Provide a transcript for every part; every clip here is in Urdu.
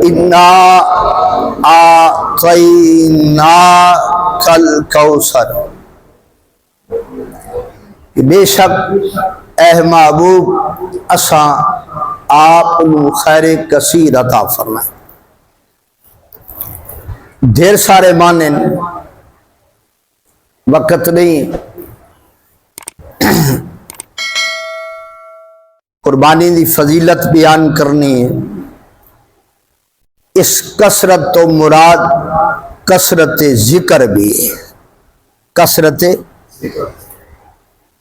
انا اعطیناکل کوثر، بے شک اے محبوب اساں آپ نو خیر کثیر عطا فرمائے۔ ڈھیر سارے معنی، وقت نہیں، قربانی دی فضیلت بیان کرنی ہے۔ اس کثرت تو مراد کثرت ذکر بھی ہے۔ کثرت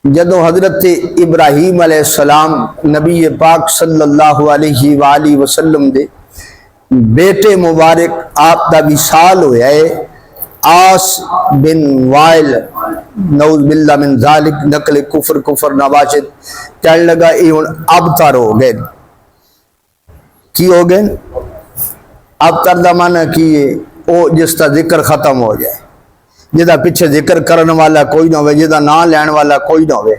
جدو حضرت ابراہیم علیہ السلام نبی پاک صلی اللہ علیہ وآلہ وسلم دے بیٹے مبارک آپ دا وصال ہویا ہے، آس بن وائل نعوذ باللہ من ذالک، نقل کفر نواشد، کہنے لگا یہ ابتر ہو گئے۔ کی ہو گئے؟ ابتر دا معنی کی ہے او جس کا ذکر ختم ہو جائے، جدا پیچھے ذکر کرنے والا کوئی نہ ہوئے، جدا نام لین والا کوئی نہ ہوئے۔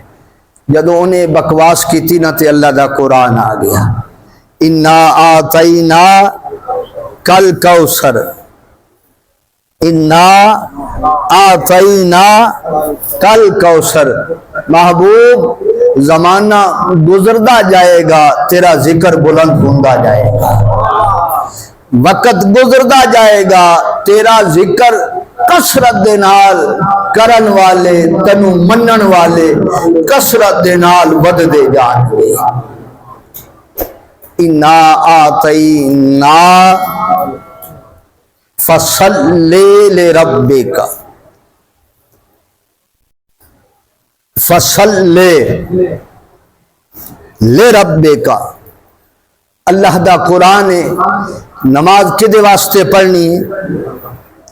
جدو انہیں بکواس کی تھی نہ تے اللہ دا قرآن آ گیا، انا آتینا کل کوثر، انا آتینا کل کوثر۔ محبوب زمانہ گزردا جائے گا، تیرا ذکر بلند ہوتا جائے گا، وقت گزردا جائے گا، تیرا ذکر کثرت دے نال کرن والے، تنو منن والے کثرت دے نال ود دے جان گے۔ انا آتینا فصلی لربک، فصلی لربک۔ اللہ دا قرآن ہے، نماز کدے واسطے پڑھنی ہے؟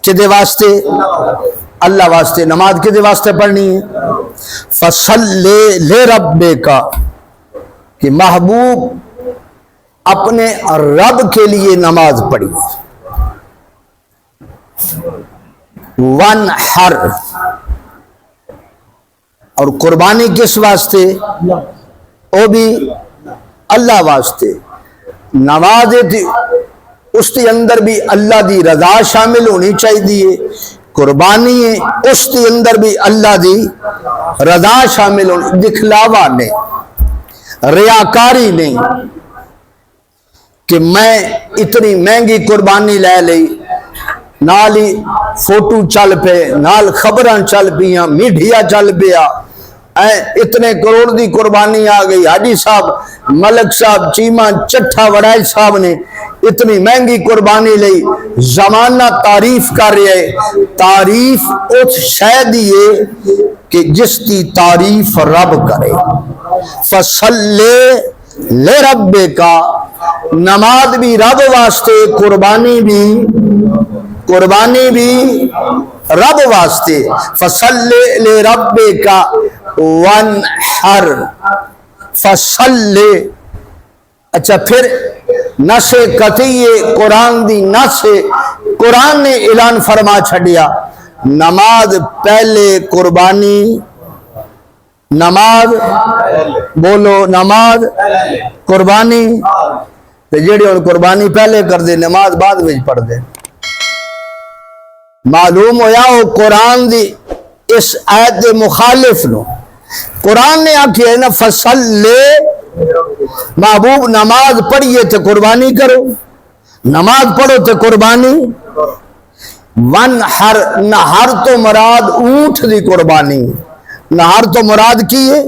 کدے واسطے؟ اللہ واسطے۔ نماز کدے واسطے پڑھنی ہے؟ فصلی لربک، کہ محبوب اپنے رب کے لیے نماز پڑھی۔ وانحر، اور قربانی کس واسطے؟ وہ بھی اللہ واسطے۔ نماز اس کے اندر بھی اللہ دی رضا شامل ہونی چاہیے، قربانی ہے اس کے اندر بھی اللہ دی رضا شامل ہونی، دکھلاوا نہیں، ریاکاری نہیں کہ میں اتنی مہنگی قربانی لے لی، نال ہی فوٹو چل پے، نال خبراں چل پیاں، میڈیا چل پیا، اتنے کروڑ دی قربانی آ گئی، حاجی صاحب، ملک صاحب، چیمہ چٹھا وڑائی صاحب نے اتنی مہنگی قربانی لئی۔ زمانہ تعریف کر رہے ہے، تعریف اس شے دی ہے کہ جس کی تعریف رب کرے۔ فصلی لربک، نماز بھی رب واسطے، قربانی بھی رب واسطے۔ فصلی لربک وانحر، فصلی۔ اچھا پھر نص قطعی قرآن دی نص، قرآن نے اعلان فرما چھڑیا، نماز پہلے قربانی، نماز بولو، نماز قربانی، جیڑی اور قربانی پہلے کر دے، نماز بعد میں پڑھ دے۔ معلوم ہویا ہو قرآن دی اس آیت دے مخالف نو، قرآن نے آکھی ہے نا فصلی، محبوب نماز پڑھیے تو قربانی کرو، نماز پڑھو تو قربانی۔ وانحر، نہر تو مراد اونٹ دی قربانی، نہر تو مراد کی ہے؟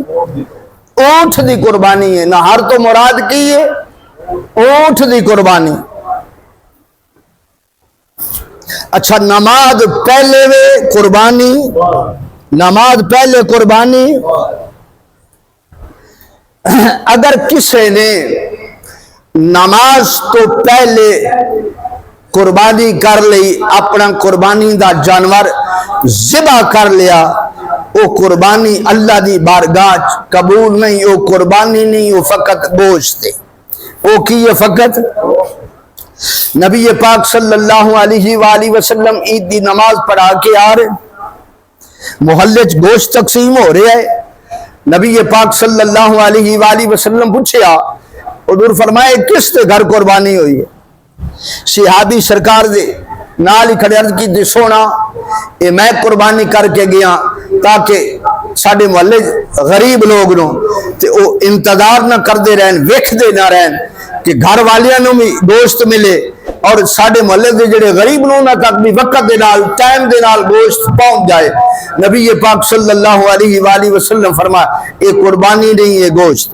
اونٹ دی قربانی ہے، نہر تو مراد کی ہے؟ اونٹ دی قربانی۔ اچھا نماز پہلے وے قربانی، نماز پہلے قربانی۔ اگر کسی نے نماز تو پہلے قربانی کر لی، اپنا قربانی دا جانور ذبح کر لیا، وہ قربانی اللہ دی بارگاہ قبول نہیں، وہ قربانی نہیں، وہ فقط گوشت ہے۔ وہ کی ہے؟ فقط۔ نبی پاک صلی اللہ علیہ وآلہ وسلم عید دی نماز پڑھا کے آ رہے، محلے گوشت تقسیم ہو رہے ہے، نبی پاک صلی اللہ علیہ وآلہ وسلم پوچھیا، حضور فرمائے کس تے گھر قربانی ہوئی ہے؟ صحابی سرکار دے نال ہی کھڑے عرض کی سونا اے میں قربانی کر کے گیا تاکہ ساڈے محلے غریب لوگ نو تے او انتظار نہ کردے رہن، ویکھدے نہ رہن کہ گھر والیاں نو بھی گوشت ملے اور ساڈے محلے دے جڑے غریب لوگاں تک بھی وقت دے نال ٹائم دے نال گوشت پہنچ جائے۔ نبی پاک صلی اللہ علیہ وآلہ وسلم فرمایا یہ قربانی نہیں ہے گوشت،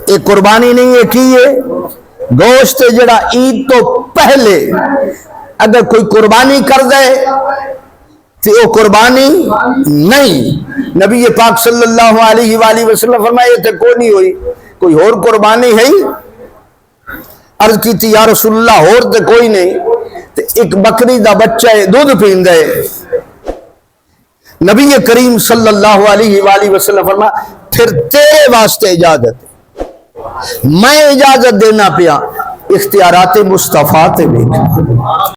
یہ قربانی نہیں ہے، کی ہے گوشت جڑا عید تو پہلے اگر کوئی قربانی کر دے تو وہ قربانی نہیں۔ نبی پاک صلی اللہ علیہ وآلہ وسلم فرمایا یہ تے کوئی نہیں ہوئی، کوئی اور قربانی ہے؟ عرض کی تھی یا رسول اللہ اور تے کوئی نہیں، تے ایک بکری دا بچہ ہے دودھ پیندا ہے۔ نبی کریم صلی اللہ علیہ وآلہ وسلم فرمایا پھر تیرے واسطے اجازت، میں اجازت دینا پیا، اختیارات مصطفیٰ تے دیکھ۔